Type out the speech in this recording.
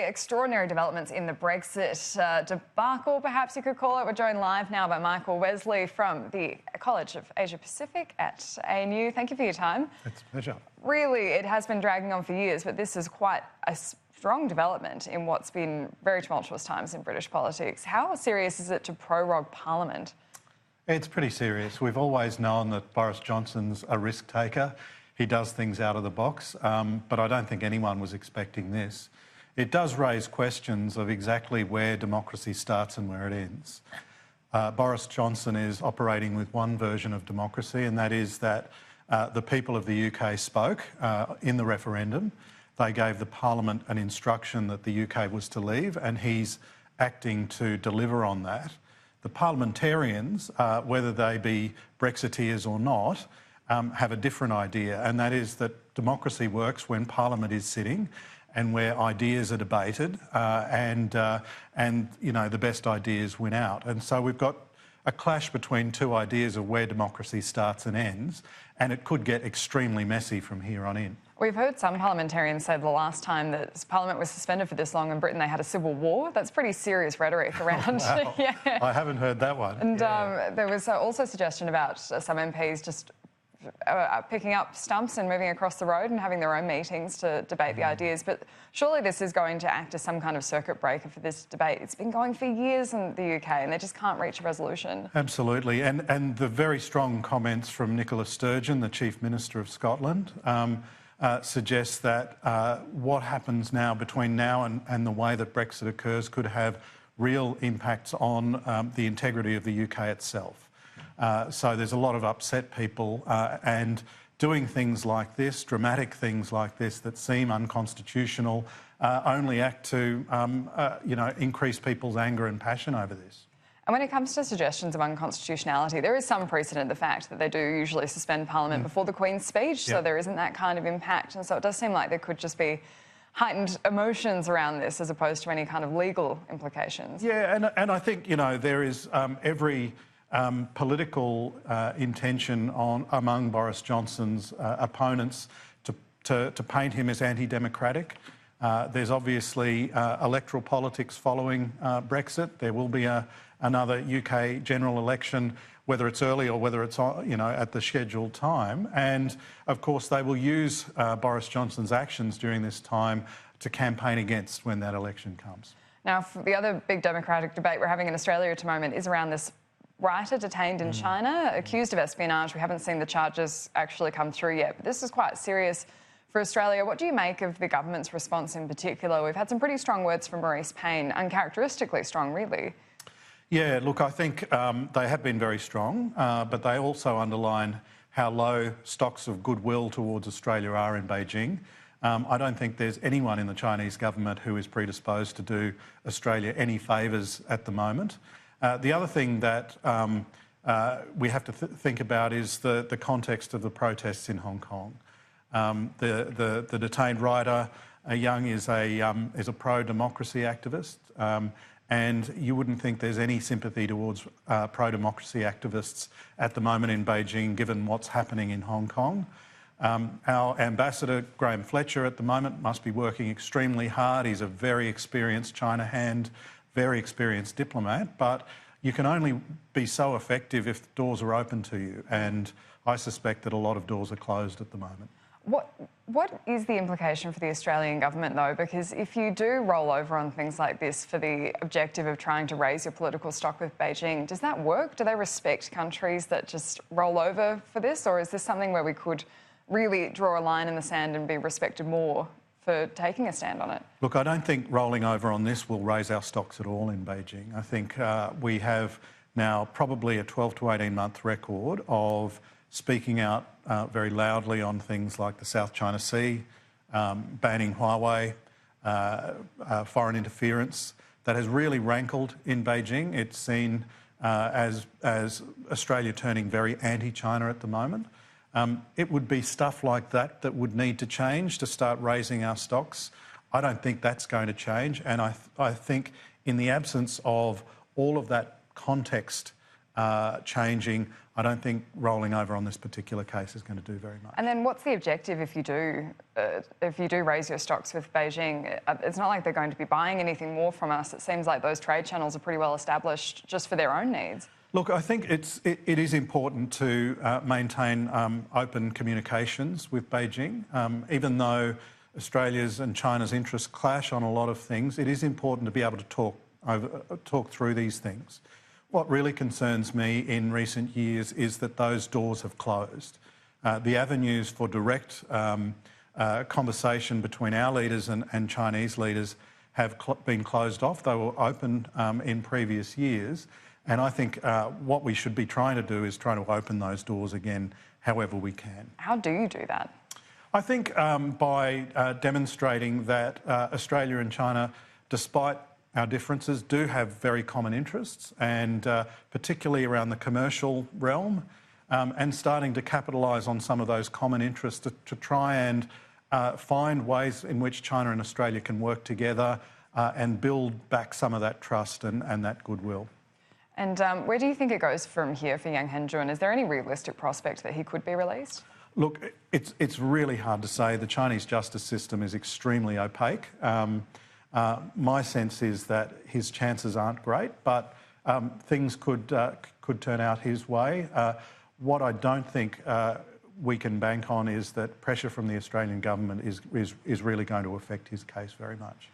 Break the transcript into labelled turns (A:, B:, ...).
A: extraordinary developments in the Brexit debacle, perhaps you could call it. We're joined live now by Michael Wesley from the College of Asia Pacific at ANU. Thank you for your time.
B: It's a pleasure.
A: Really, it has been dragging on for years, but this is quite a strong development in what's been very tumultuous times in British politics. How serious is it to prorogue Parliament?
B: It's pretty serious. We've always known that Boris Johnson's a risk taker. He does things out of the box, but I don't think anyone was expecting this. It does raise questions of exactly where democracy starts and where it ends. Boris Johnson is operating with one version of democracy, and that is that the people of the UK spoke in the referendum. They gave the Parliament an instruction that the UK was to leave, and he's acting to deliver on that. The parliamentarians, whether they be Brexiteers or not, have a different idea, and that is that democracy works when Parliament is sitting and where ideas are debated and you know, the best ideas win out. And so we've got a clash between two ideas of where democracy starts and ends, and it could get extremely messy from here on in.
A: We've heard some parliamentarians say the last time that Parliament was suspended for this long in Britain, they had a civil war. That's pretty serious rhetoric around.
B: Wow.
A: Yeah.
B: I haven't heard that one.
A: And there was also a suggestion about some MPs just picking up stumps and moving across the road and having their own meetings to debate the ideas. But surely this is going to act as some kind of circuit breaker for this debate. It's been going for years in the UK and they just can't reach a resolution.
B: Absolutely. And the very strong comments from Nicola Sturgeon, the Chief Minister of Scotland, suggests that what happens now between now and the way that Brexit occurs could have real impacts on the integrity of the UK itself. So there's a lot of upset people and doing things like this, dramatic things like this that seem unconstitutional, only act to you know, increase people's anger and passion over this.
A: And when it comes to suggestions of unconstitutionality, there is some precedent, the fact that they do usually suspend Parliament before the Queen's speech, so there isn't that kind of impact. And so it does seem like there could just be heightened emotions around this as opposed to any kind of legal implications.
B: Yeah, and I think, you know, there is every political intention among Boris Johnson's opponents to paint him as anti-democratic. There's obviously electoral politics following Brexit. There will be another UK general election, whether it's early or whether it's, you know, at the scheduled time. And of course, they will use Boris Johnson's actions during this time to campaign against when that election comes.
A: Now, the other big democratic debate we're having in Australia at the moment is around this writer detained in China, accused of espionage. We haven't seen the charges actually come through yet, but this is quite serious for Australia. What do you make of the government's response in particular? We've had some pretty strong words from Boris, uncharacteristically strong, really.
B: Yeah, look, I think they have been very strong, but they also underline how low stocks of goodwill towards Australia are in Beijing. I don't think there's anyone in the Chinese government who is predisposed to do Australia any favours at the moment. The other thing that we have to think about is the context of the protests in Hong Kong. The detained writer, Young, is a pro-democracy activist, and you wouldn't think there's any sympathy towards pro-democracy activists at the moment in Beijing, given what's happening in Hong Kong. Our ambassador, Graham Fletcher, at the moment must be working extremely hard. He's a very experienced China hand, very experienced diplomat, but you can only be so effective if doors are open to you, and I suspect that a lot of doors are closed at the moment.
A: What is the implication for the Australian government, though? Because if you do roll over on things like this for the objective of trying to raise your political stock with Beijing, does that work? Do they respect countries that just roll over for this, or is this something where we could really draw a line in the sand and be respected more for taking a stand on it?
B: Look, I don't think rolling over on this will raise our stocks at all in Beijing. I think we have now probably a 12 to 18-month record of speaking out very loudly on things like the South China Sea, banning Huawei, foreign interference. That has really rankled in Beijing. It's seen as Australia turning very anti-China at the moment. It would be stuff like that that would need to change to start raising our stocks. I don't think that's going to change, and I think in the absence of all of that context changing, I don't think rolling over on this particular case is going to do very much.
A: And then what's the objective if you do raise your stocks with Beijing? It's not like they're going to be buying anything more from us. It seems like those trade channels are pretty well established just for their own needs.
B: Look, I think it is important to maintain open communications with Beijing. Even though Australia's and China's interests clash on a lot of things, it is important to be able to talk through these things. What really concerns me in recent years is that those doors have closed. The avenues for direct conversation between our leaders and Chinese leaders have been closed off. They were open in previous years. And I think what we should be trying to do is try to open those doors again however we can.
A: How do you do that?
B: I think by demonstrating that Australia and China, despite our differences, do have very common interests, and particularly around the commercial realm, and starting to capitalise on some of those common interests to try and find ways in which China and Australia can work together and build back some of that trust and that goodwill.
A: And where do you think it goes from here for Yang Hengjun? Is there any realistic prospect that he could be released?
B: Look, it's really hard to say. The Chinese justice system is extremely opaque. My sense is that his chances aren't great, but things could turn out his way. What I don't think we can bank on is that pressure from the Australian government is really going to affect his case very much.